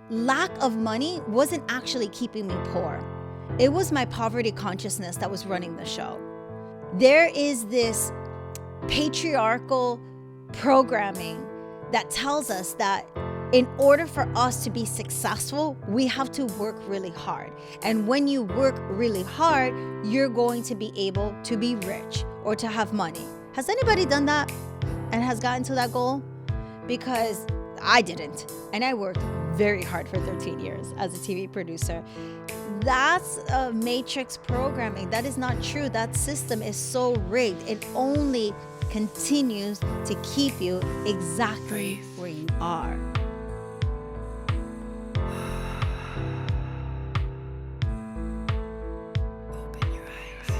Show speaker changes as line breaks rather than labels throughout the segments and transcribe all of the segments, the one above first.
lack of money wasn't actually keeping me poor. It was my poverty consciousness that was running the show. There is this patriarchal programming that tells us that in order for us to be successful, we have to work really hard. And when you work really hard, you're going to be able to be rich or to have money. Has anybody done that and has gotten to that goal? Because I didn't. And I worked very hard for 13 years as a TV producer. That's a matrix programming. That is not true. That system is so rigged. It only continues to keep you exactly where you are.
Open your eyes.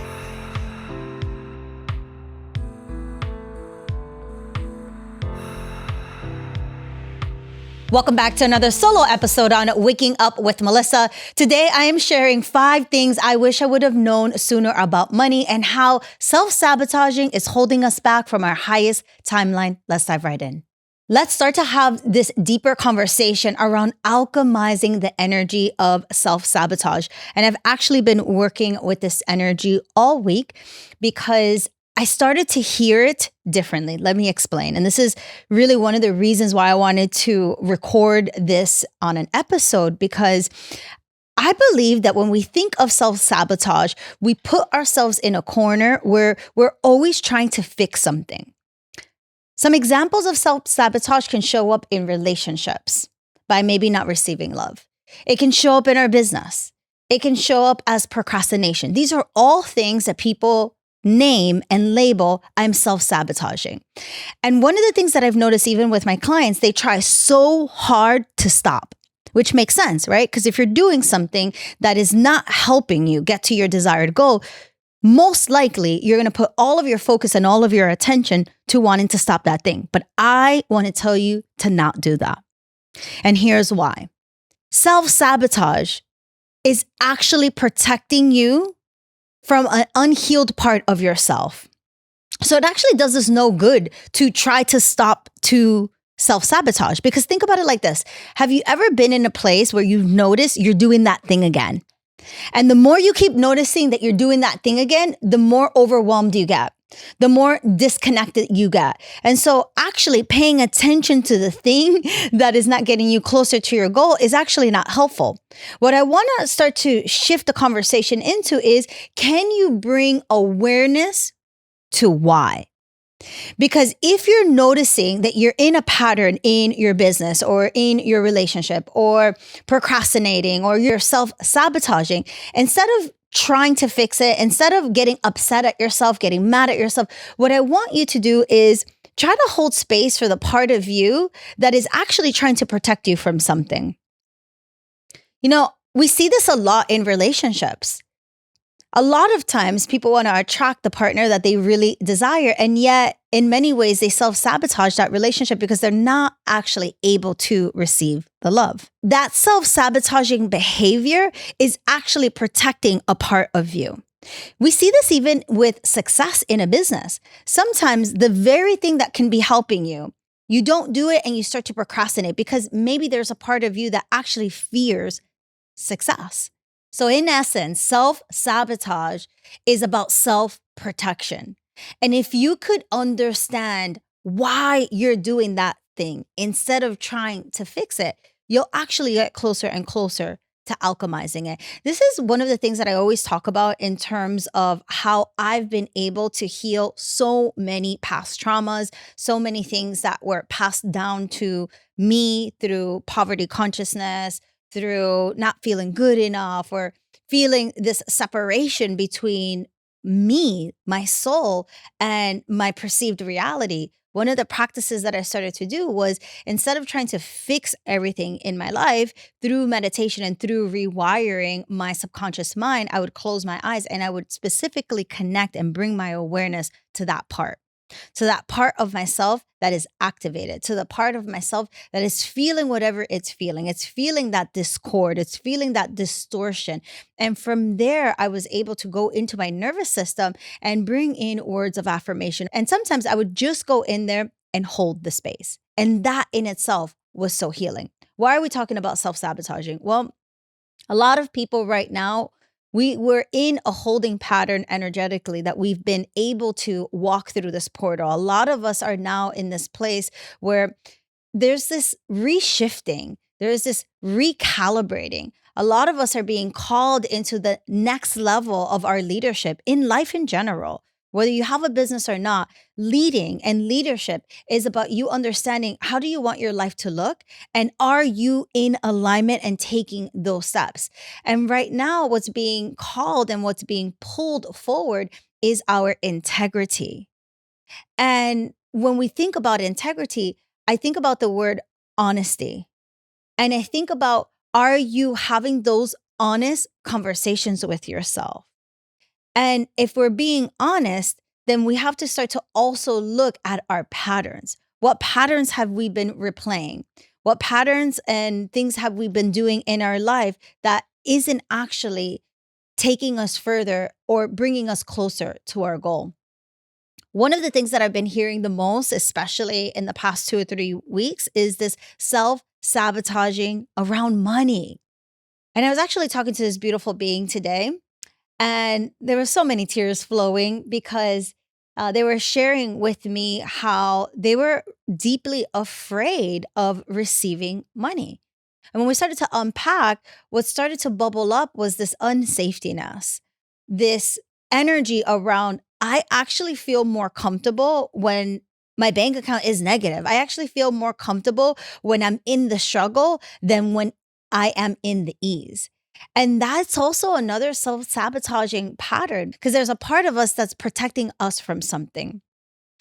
Welcome back to another solo episode on Waking Up with Melissa. Today, I am sharing 5 things I wish I would have known sooner about money and how self-sabotaging is holding us back from our highest timeline. Let's dive right in. Let's start to have this deeper conversation around alchemizing the energy of self-sabotage. And I've actually been working with this energy all week because I started to hear it differently. Let me explain. And this is really one of the reasons why I wanted to record this on an episode, because I believe that when we think of self-sabotage, we put ourselves in a corner where we're always trying to fix something. Some examples of self-sabotage can show up in relationships by maybe not receiving love. It can show up in our business. It can show up as procrastination. These are all things that people name and label, I'm self-sabotaging. And one of the things that I've noticed even with my clients, they try so hard to stop, which makes sense, right? Because if you're doing something that is not helping you get to your desired goal, most likely you're going to put all of your focus and all of your attention to wanting to stop that thing. But I want to tell you to not do that. And here's why. Self-sabotage is actually protecting you from an unhealed part of yourself. So it actually does us no good to try to stop to self-sabotage, because think about it like this. Have you ever been in a place where you notice you're doing that thing again? And the more you keep noticing that you're doing that thing again, the more overwhelmed you get, the more disconnected you get. And so actually paying attention to the thing that is not getting you closer to your goal is actually not helpful. What I want to start to shift the conversation into is, can you bring awareness to why? Because if you're noticing that you're in a pattern in your business or in your relationship or procrastinating or you're self-sabotaging, instead of trying to fix it, instead of getting upset at yourself, getting mad at yourself, what I want you to do is try to hold space for the part of you that is actually trying to protect you from something. You know, we see this a lot in relationships. A lot of times people want to attract the partner that they really desire, and yet in many ways they self-sabotage that relationship because they're not actually able to receive the love. That self-sabotaging behavior is actually protecting a part of you. We see this even with success in a business. Sometimes the very thing that can be helping you, you don't do it and you start to procrastinate because maybe there's a part of you that actually fears success. So in essence, self-sabotage is about self-protection. And if you could understand why you're doing that thing instead of trying to fix it, you'll actually get closer and closer to alchemizing it. This is one of the things that I always talk about in terms of how I've been able to heal so many past traumas, so many things that were passed down to me through poverty consciousness, through not feeling good enough, or feeling this separation between me, my soul, and my perceived reality. One of the practices that I started to do was, instead of trying to fix everything in my life through meditation and through rewiring my subconscious mind, I would close my eyes and I would specifically connect and bring my awareness to that part. To that part of myself that is activated, to the part of myself that is feeling whatever it's feeling. It's feeling that discord, it's feeling that distortion. And from there, I was able to go into my nervous system and bring in words of affirmation. And sometimes I would just go in there and hold the space. And that in itself was so healing. Why are we talking about self-sabotaging? Well, a lot of people right now, we're in a holding pattern energetically that we've been able to walk through this portal. A lot of us are now in this place where there's this reshifting, there's this recalibrating. A lot of us are being called into the next level of our leadership in life in general. Whether you have a business or not, leading and leadership is about you understanding how do you want your life to look? And are you in alignment and taking those steps? And right now, what's being called and what's being pulled forward is our integrity. And when we think about integrity, I think about the word honesty. And I think about, are you having those honest conversations with yourself? And if we're being honest, then we have to start to also look at our patterns. What patterns have we been replaying? What patterns and things have we been doing in our life that isn't actually taking us further or bringing us closer to our goal? One of the things that I've been hearing the most, especially in the past 2 or 3 weeks, is this self-sabotaging around money. And I was actually talking to this beautiful being today, and there were so many tears flowing because they were sharing with me how they were deeply afraid of receiving money. And when we started to unpack, what started to bubble up was this unsafetyness, this energy around, I actually feel more comfortable when my bank account is negative. I actually feel more comfortable when I'm in the struggle than when I am in the ease. And that's also another self sabotaging pattern because there's a part of us that's protecting us from something.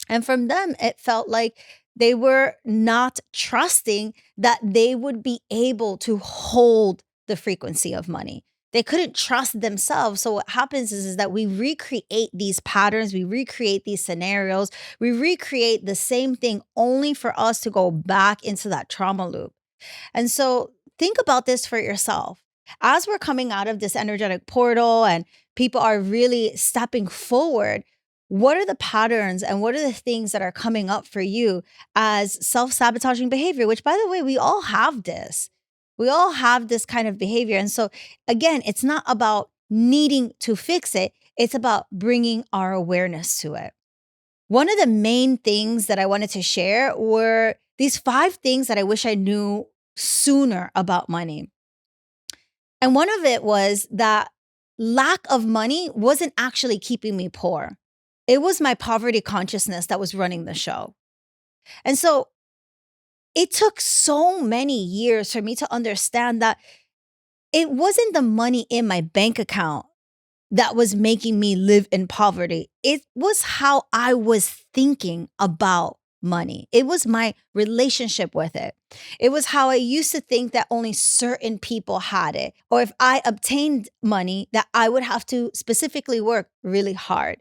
And from them, it felt like they were not trusting that they would be able to hold the frequency of money. They couldn't trust themselves. So what happens is that we recreate these patterns, we recreate these scenarios, we recreate the same thing only for us to go back into that trauma loop. And so think about this for yourself. As we're coming out of this energetic portal and people are really stepping forward, what are the patterns and what are the things that are coming up for you as self sabotaging behavior? Which, by the way, we all have this. We all have this kind of behavior. And so, again, it's not about needing to fix it, it's about bringing our awareness to it. One of the main things that I wanted to share were these 5 things that I wish I knew sooner about money. And one of it was that lack of money wasn't actually keeping me poor. It was my poverty consciousness that was running the show. And so it took so many years for me to understand that it wasn't the money in my bank account that was making me live in poverty. It was how I was thinking about money. It was my relationship with it. It was how I used to think that only certain people had it. Or if I obtained money, that I would have to specifically work really hard.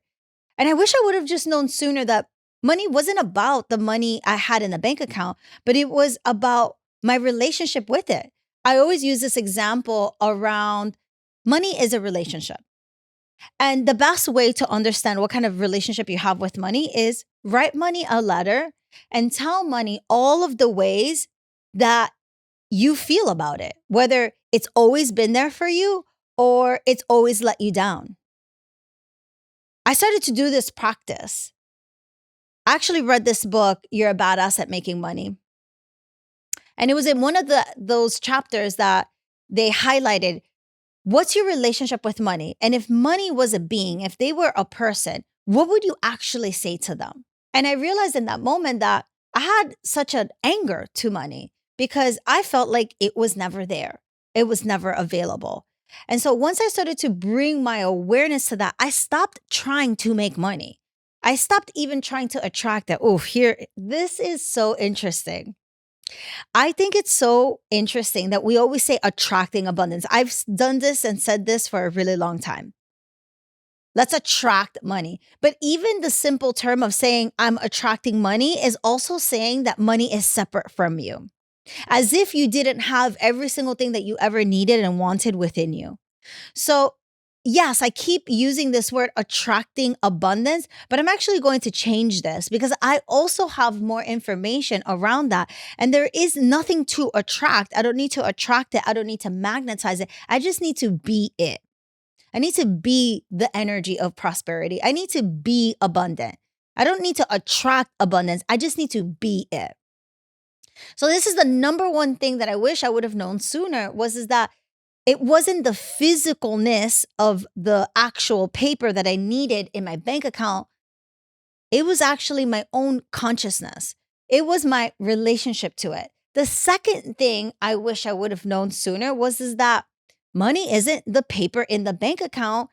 And I wish I would have just known sooner that money wasn't about the money I had in the bank account, but it was about my relationship with it. I always use this example around money is a relationship. And the best way to understand what kind of relationship you have with money is write money a letter and tell money all of the ways that you feel about it, whether it's always been there for you or it's always let you down. I started to do this practice. I actually read this book, You're a Badass at Making Money. And it was in one of those chapters that they highlighted, what's your relationship with money? And if money was a being, if they were a person, what would you actually say to them? And I realized in that moment that I had such an anger to money because I felt like it was never there. It was never available. And so once I started to bring my awareness to that, I stopped trying to make money. I stopped even trying to attract that. Oh, here, this is so interesting. I think it's so interesting that we always say attracting abundance. I've done this and said this for a really long time. Let's attract money. But even the simple term of saying I'm attracting money is also saying that money is separate from you, as if you didn't have every single thing that you ever needed and wanted within you. So yes, I keep using this word attracting abundance, but I'm actually going to change this because I also have more information around that. And there is nothing to attract. I don't need to attract it. I don't need to magnetize it. I just need to be it. I need to be the energy of prosperity. I need to be abundant. I don't need to attract abundance. I just need to be it. So this is the number one thing that I wish I would have known sooner was is that it wasn't the physicalness of the actual paper that I needed in my bank account. It was actually my own consciousness. It was my relationship to it. The second thing I wish I would have known sooner was is that money isn't the paper in the bank account.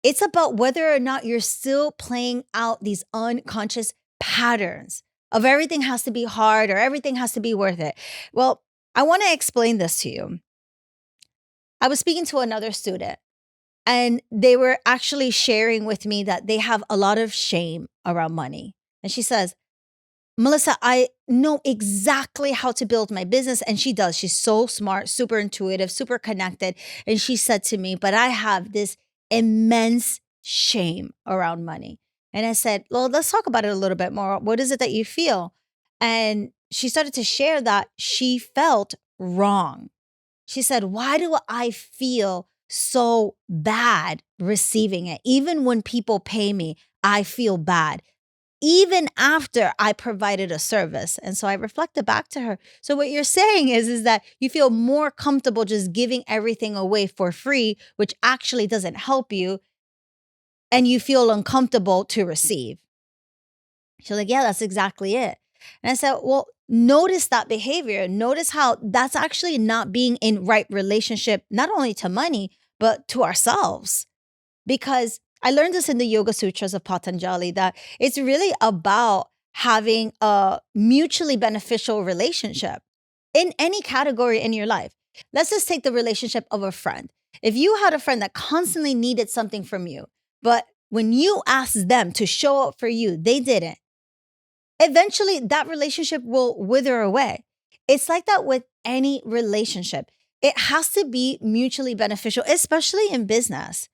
It's about whether or not you're still playing out these unconscious patterns of everything has to be hard or everything has to be worth it. Well, I want to explain this to you. I was speaking to another student and they were actually sharing with me that they have a lot of shame around money. And she says, Melissa, I know exactly how to build my business. And she does. She's so smart, super intuitive, super connected. And she said to me, but I have this immense shame around money. And I said, well, let's talk about it a little bit more. What is it that you feel? And she started to share that she felt wrong. She said, why do I feel so bad receiving it? Even when people pay me, I feel bad even after I provided a service. And so I reflected back to her. So what you're saying is that you feel more comfortable just giving everything away for free, which actually doesn't help you. And you feel uncomfortable to receive. She's like, yeah, that's exactly it. And I said, well, notice that behavior. Notice how that's actually not being in right relationship, not only to money, but to ourselves. Because I learned this in the Yoga Sutras of Patanjali that it's really about having a mutually beneficial relationship in any category in your life. Let's just take the relationship of a friend. If you had a friend that constantly needed something from you, but when you asked them to show up for you, they didn't, eventually that relationship will wither away. It's like that with any relationship. It has to be mutually beneficial, especially in business.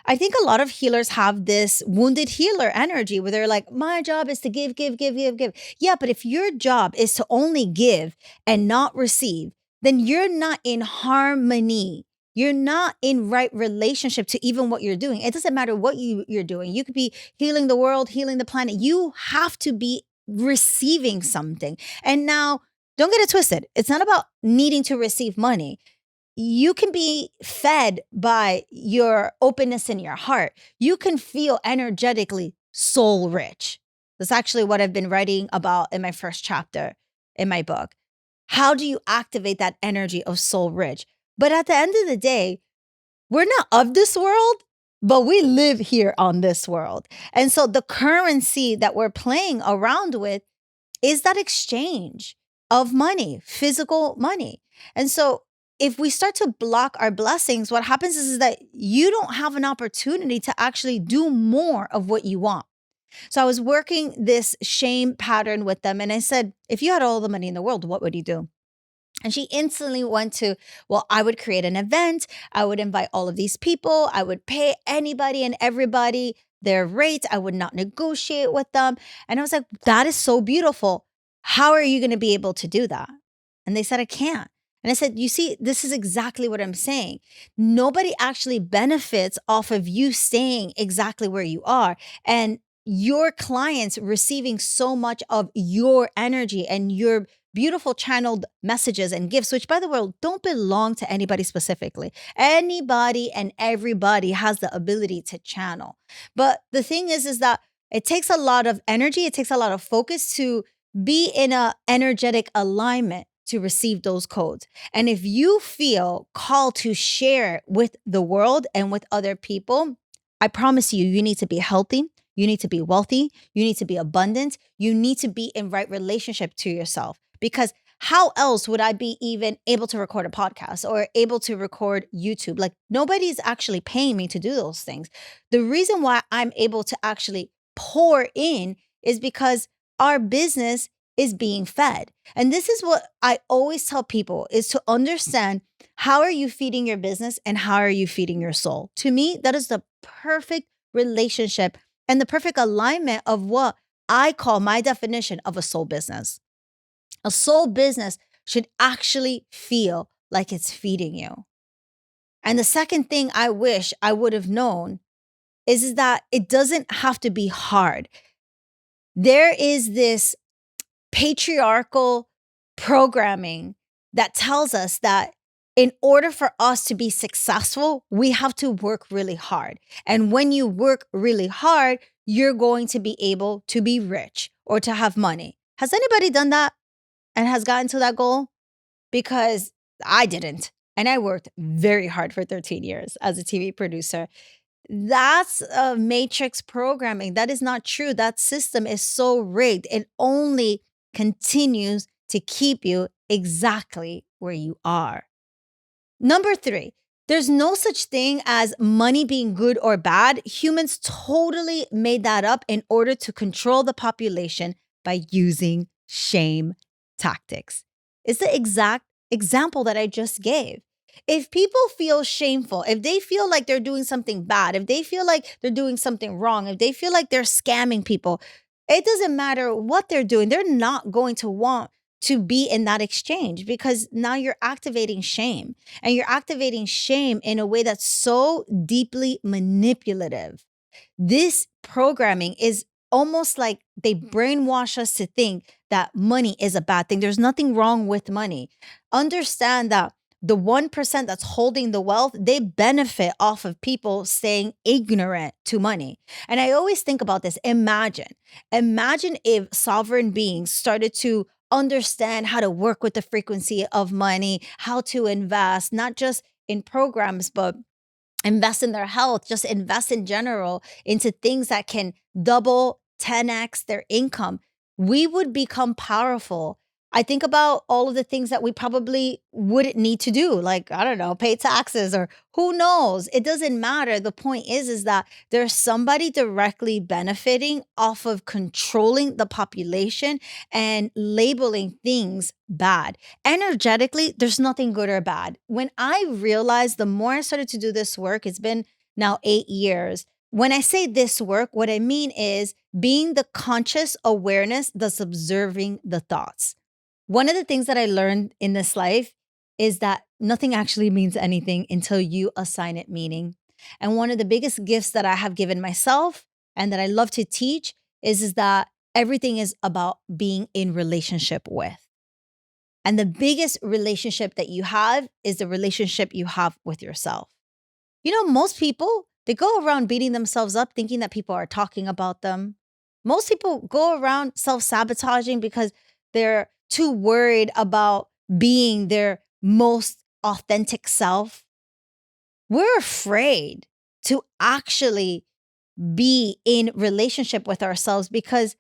I think a lot of healers have this wounded healer energy where they're like, my job is to give, give, give, give, give. Yeah, but if your job is to only give and not receive, then you're not in harmony. You're not in right relationship to even what you're doing. It doesn't matter what you're doing. You could be healing the world, healing the planet. You have to be receiving something. And now, don't get it twisted. It's not about needing to receive money. You can be fed by your openness in your heart. You can feel energetically soul rich. That's actually what I've been writing about in my first chapter in my book. How do you activate that energy of soul rich? But at the end of the day, we're not of this world, but we live here on this world. And so the currency that we're playing around with is that exchange of money, physical money. And so if we start to block our blessings, what happens is that you don't have an opportunity to actually do more of what you want. So I was working this shame pattern with them. And I said, if you had all the money in the world, what would you do? And she instantly went to, well, I would create an event. I would invite all of these people. I would pay anybody and everybody their rates. I would not negotiate with them. And I was like, that is so beautiful. How are you going to be able to do that? And they said, I can't. And I said, you see, this is exactly what I'm saying. Nobody actually benefits off of you staying exactly where you are. And your clients receiving so much of your energy and your beautiful channeled messages and gifts, which by the way, don't belong to anybody specifically. Anybody and everybody has the ability to channel. But the thing is that it takes a lot of energy. It takes a lot of focus to be in a energetic alignment to receive those codes. And if you feel called to share with the world and with other people, I promise you, you need to be healthy. You need to be wealthy. You need to be abundant. You need to be in right relationship to yourself. Because how else would I be even able to record a podcast or able to record YouTube? Like nobody's actually paying me to do those things. The reason why I'm able to actually pour in is because our business is being fed. And this is what I always tell people is to understand How are you feeding your business and how are you feeding your soul? To me, that is the perfect relationship and the perfect alignment of what I call my definition of a soul business. A soul business should actually feel like it's feeding you. And the second thing I wish I would have known is that it doesn't have to be hard. There is this patriarchal programming that tells us that in order for us to be successful, we have to work really hard. And when you work really hard, you're going to be able to be rich or to have money. Has anybody done that and has gotten to that goal? Because I didn't. And I worked very hard for 13 years as a TV producer. That's matrix programming. That is not true. That system is so rigged. It only continues to keep you exactly where you are. Number 3, there's no such thing as money being good or bad. Humans totally made that up in order to control the population by using shame tactics. It's the exact example that I just gave. If people feel shameful, if they feel like they're doing something bad, if they feel like they're doing something wrong, if they feel like they're scamming people, it doesn't matter what they're doing. They're not going to want to be in that exchange because now you're activating shame and you're activating shame in a way that's so deeply manipulative. This programming is almost like they brainwash us to think that money is a bad thing. There's nothing wrong with money. Understand that the 1% that's holding the wealth, they benefit off of people staying ignorant to money. And I always think about this. Imagine if sovereign beings started to understand how to work with the frequency of money, how to invest, not just in programs, but invest in their health, just invest in general into things that can double, 10x their income. We would become powerful. I think about all of the things that we probably wouldn't need to do, like, I don't know, pay taxes or who knows. It doesn't matter. The point is that there's somebody directly benefiting off of controlling the population and labeling things bad. Energetically, there's nothing good or bad. When I realized, the more I started to do this work, it's been now 8 years. When I say this work, what I mean is being the conscious awareness that's observing the thoughts. One of the things that I learned in this life is that nothing actually means anything until you assign it meaning. And one of the biggest gifts that I have given myself and that I love to teach is that everything is about being in relationship with. And the biggest relationship that you have is the relationship you have with yourself. You know, most people, they go around beating themselves up thinking that people are talking about them. Most people go around self-sabotaging because they're too worried about being their most authentic self. We're afraid to actually be in relationship with ourselves because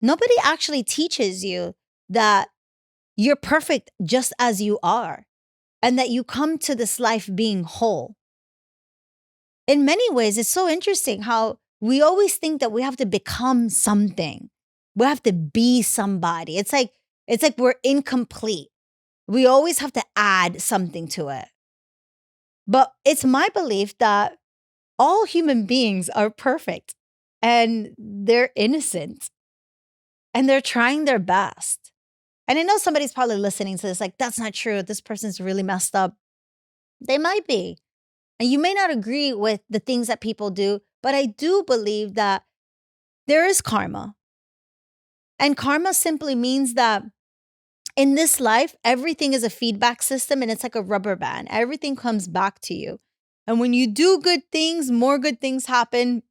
nobody actually teaches you that you're perfect just as you are and that you come to this life being whole. In many ways, it's so interesting how we always think that we have to become something. We have to be somebody. It's like we're incomplete. We always have to add something to it. But it's my belief that all human beings are perfect and they're innocent and they're trying their best. And I know somebody's probably listening to this like, that's not true. This person's really messed up. They might be. And you may not agree with the things that people do, but I do believe that there is karma. And karma simply means that in this life, everything is a feedback system and it's like a rubber band. Everything comes back to you. And when you do good things, more good things happen.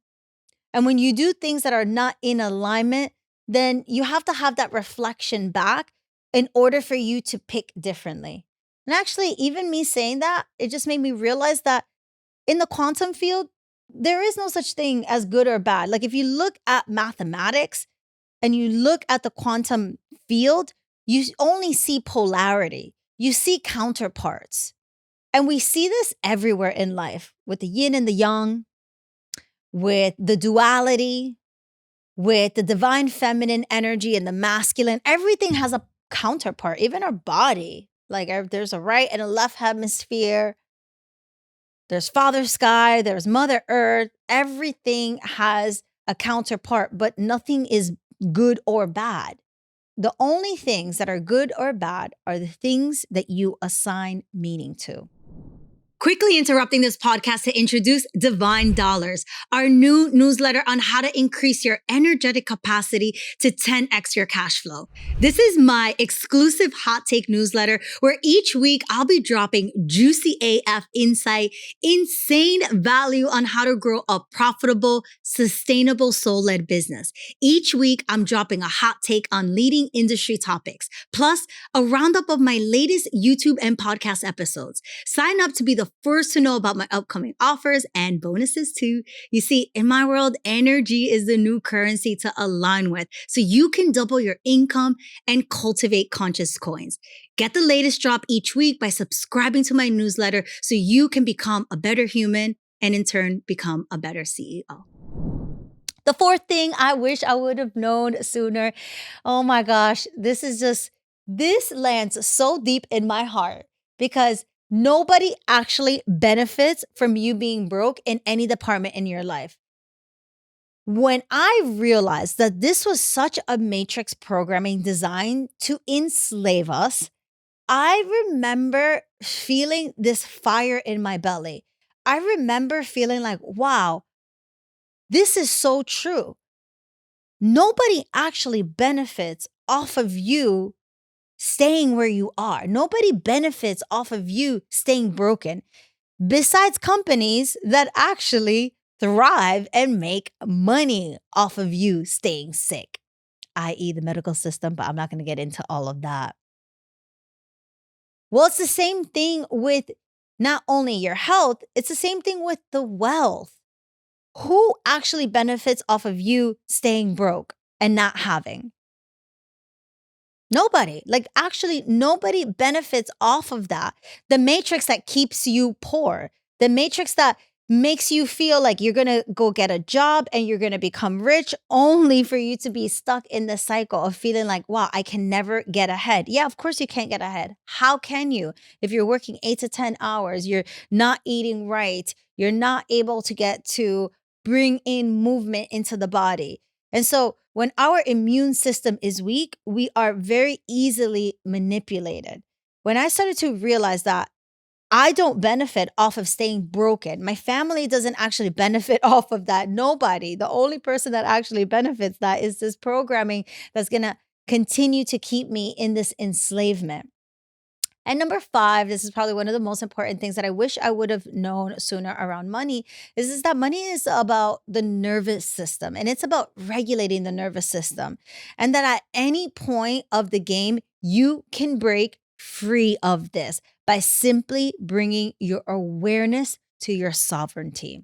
And when you do things that are not in alignment, then you have to have that reflection back in order for you to pick differently. And actually, even me saying that, it just made me realize that in the quantum field, there is no such thing as good or bad. Like if you look at mathematics and you look at the quantum field, you only see polarity. You see counterparts. And we see this everywhere in life with the yin and the yang, with the duality, with the divine feminine energy and the masculine. Everything has a counterpart, even our body. Like there's a right and a left hemisphere. There's Father Sky, there's Mother Earth. Everything has a counterpart, but nothing is good or bad. The only things that are good or bad are the things that you assign meaning to. Quickly interrupting this podcast to introduce Divine Dollars, our new newsletter on how to increase your energetic capacity to 10x your cash flow. This is my exclusive hot take newsletter where each week I'll be dropping juicy AF insight, insane value on how to grow a profitable, sustainable soul-led business. Each week I'm dropping a hot take on leading industry topics, plus a roundup of my latest YouTube and podcast episodes. Sign up to be the first to know about my upcoming offers and bonuses too. You see, in my world, energy is the new currency to align with so you can double your income and cultivate conscious coins. Get the latest drop each week by subscribing to my newsletter so you can become a better human and in turn become a better CEO. The fourth thing I wish I would have known sooner. Oh my gosh, this lands so deep in my heart because nobody actually benefits from you being broke in any department in your life. When I realized that this was such a matrix programming designed to enslave us, I remember feeling this fire in my belly. I remember feeling like, wow, this is so true. Nobody actually benefits off of you staying where you are. Nobody benefits off of you staying broken, besides companies that actually thrive and make money off of you staying sick, i.e., the medical system, but I'm not going to get into all of that. Well, it's the same thing with not only your health, it's the same thing with the wealth. Who actually benefits off of you staying broke and not having? Nobody. Like, actually, nobody benefits off of that. The matrix that keeps you poor, the matrix that makes you feel like you're going to go get a job and you're going to become rich only for you to be stuck in the cycle of feeling like, wow, I can never get ahead. Yeah, of course you can't get ahead. How can you? If you're working 8 to 10 hours, you're not eating right, you're not able to get to bring in movement into the body. And so when our immune system is weak, we are very easily manipulated. When I started to realize that I don't benefit off of staying broken, my family doesn't actually benefit off of that. Nobody. The only person that actually benefits that is this programming that's going to continue to keep me in this enslavement. And number 5, this is probably one of the most important things that I wish I would have known sooner around money is that money is about the nervous system and it's about regulating the nervous system. And that at any point of the game, you can break free of this by simply bringing your awareness to your sovereignty.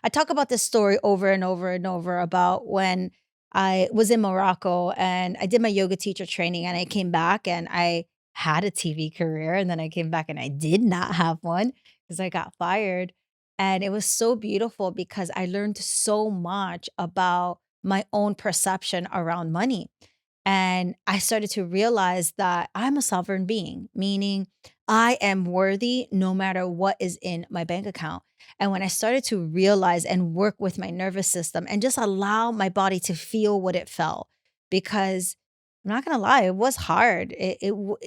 I talk about this story over and over and over about when I was in Morocco and I did my yoga teacher training and I came back and I had a TV career and then I came back and I did not have one because I got fired. And it was so beautiful because I learned so much about my own perception around money. And I started to realize that I'm a sovereign being, meaning I am worthy no matter what is in my bank account. And when I started to realize and work with my nervous system and just allow my body to feel what it felt, because I'm not going to lie, it was hard.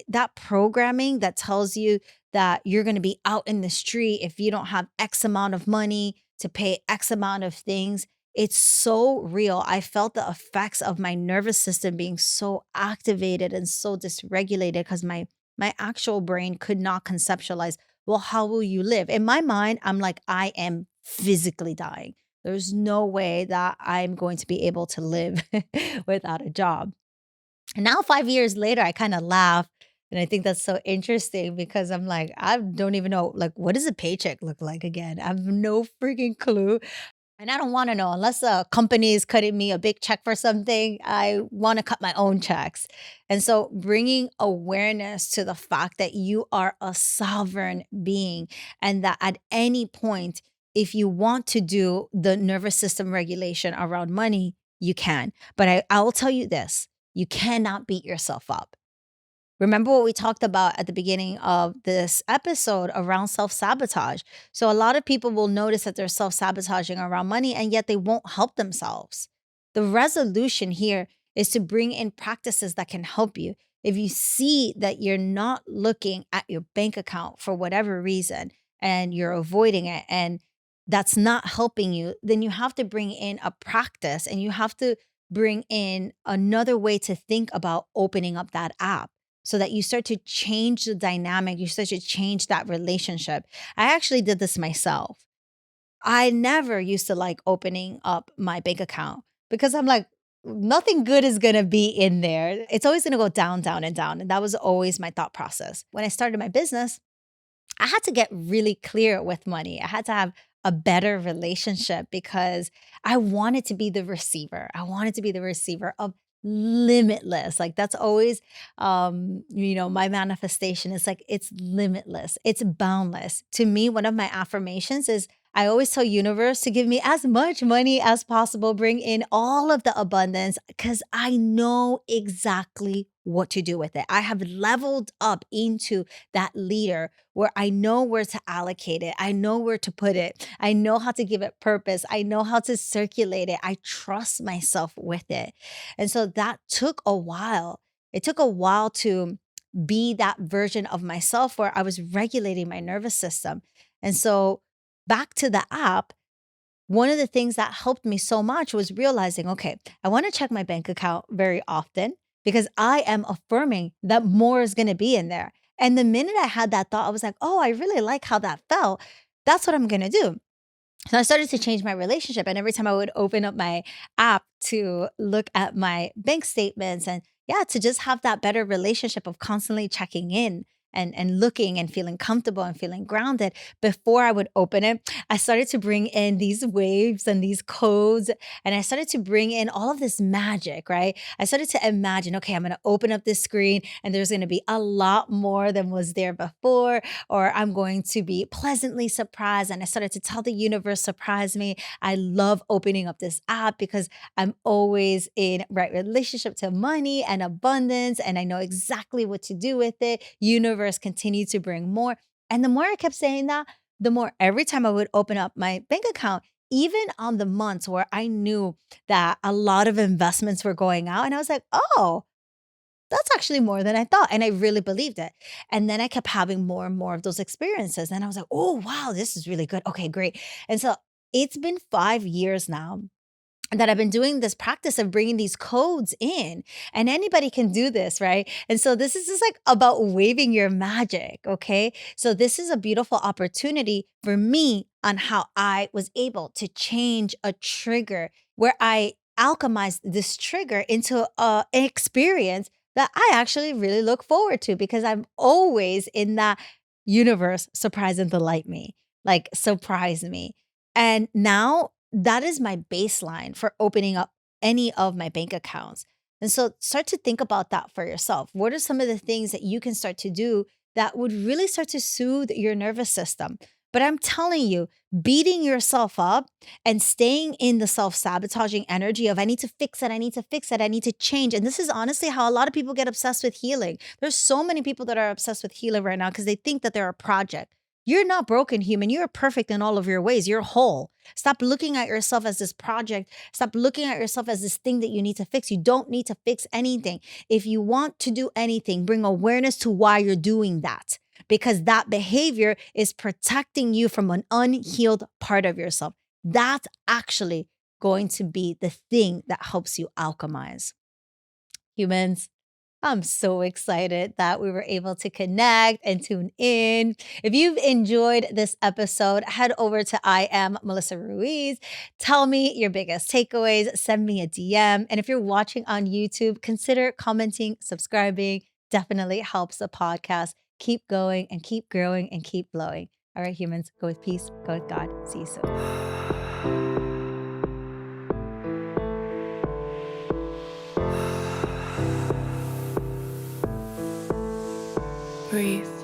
That programming that tells you that you're going to be out in the street if you don't have X amount of money to pay X amount of things. It's so real. I felt the effects of my nervous system being so activated and so dysregulated because my actual brain could not conceptualize, well, how will you live? In my mind, I'm like, I am physically dying. There's no way that I'm going to be able to live without a job. And now 5 years later, I kind of laugh. And I think that's so interesting because I'm like, I don't even know, like, what does a paycheck look like again? I have no freaking clue. And I don't want to know unless a company is cutting me a big check for something. I want to cut my own checks. And so bringing awareness to the fact that you are a sovereign being and that at any point, if you want to do the nervous system regulation around money, you can. But I will tell you this, you cannot beat yourself up. Remember what we talked about at the beginning of this episode around self sabotage. So, a lot of people will notice that they're self sabotaging around money and yet they won't help themselves. The resolution here is to bring in practices that can help you. If you see that you're not looking at your bank account for whatever reason and you're avoiding it and that's not helping you, then you have to bring in a practice and you have to bring in another way to think about opening up that app so that you start to change the dynamic, you start to change that relationship. I actually did this myself. I never used to like opening up my bank account because I'm like, nothing good is going to be in there. It's always going to go down, down, and down. And that was always my thought process. When I started my business, I had to get really clear with money. I had to have a better relationship because I wanted to be the receiver. I wanted to be the receiver of limitless. Like that's always my manifestation is like it's limitless. It's boundless. To me, one of my affirmations is I always tell universe to give me as much money as possible, bring in all of the abundance because I know exactly what to do with it. I have leveled up into that leader where I know where to allocate it. I know where to put it. I know how to give it purpose. I know how to circulate it. I trust myself with it. And so that took a while. It took a while to be that version of myself where I was regulating my nervous system. And so back to the app, one of the things that helped me so much was realizing, okay, I want to check my bank account very often because I am affirming that more is going to be in there. And the minute I had that thought, I was like, oh, I really like how that felt. That's what I'm going to do. So I started to change my relationship. And every time I would open up my app to look at my bank statements and yeah, to just have that better relationship of constantly checking in and looking and feeling comfortable and feeling grounded before I would open it, I started to bring in these waves and these codes. And I started to bring in all of this magic, right? I started to imagine, okay, I'm going to open up this screen and there's going to be a lot more than was there before, or I'm going to be pleasantly surprised. And I started to tell the universe, surprise me. I love opening up this app because I'm always in right relationship to money and abundance. And I know exactly what to do with it. Universe continue to bring more. And the more I kept saying that, the more every time I would open up my bank account, even on the months where I knew that a lot of investments were going out, and I was like, oh, that's actually more than I thought. And I really believed it. And then I kept having more and more of those experiences. And I was like, oh, wow, this is really good. Okay, great. And so it's been 5 years now that I've been doing this practice of bringing these codes in, and anybody can do this, right? And so this is just like about waving your magic, okay? So this is a beautiful opportunity for me on how I was able to change a trigger where I alchemized this trigger into an experience that I actually really look forward to because I'm always in that universe, surprise and delight me, like surprise me. And now that is my baseline for opening up any of my bank accounts. And so start to think about that for yourself. What are some of the things that you can start to do that would really start to soothe your nervous system? But I'm telling you, beating yourself up and staying in the self sabotaging energy of I need to fix it, I need to fix it, I need to change. And this is honestly how a lot of people get obsessed with healing. There's so many people that are obsessed with healing right now because they think that they're a project. You're not broken, human. You're perfect in all of your ways. You're whole. Stop looking at yourself as this project. Stop looking at yourself as this thing that you need to fix. You don't need to fix anything. If you want to do anything, bring awareness to why you're doing that, because that behavior is protecting you from an unhealed part of yourself. That's actually going to be the thing that helps you alchemize. Humans, I'm so excited that we were able to connect and tune in. If you've enjoyed this episode, head over to I am Melissa Ruiz. Tell me your biggest takeaways, send me a DM. And if you're watching on YouTube, consider commenting, subscribing. Definitely helps the podcast keep going and keep growing and keep flowing. All right, humans, go with peace, go with God. See you soon.
Breathe.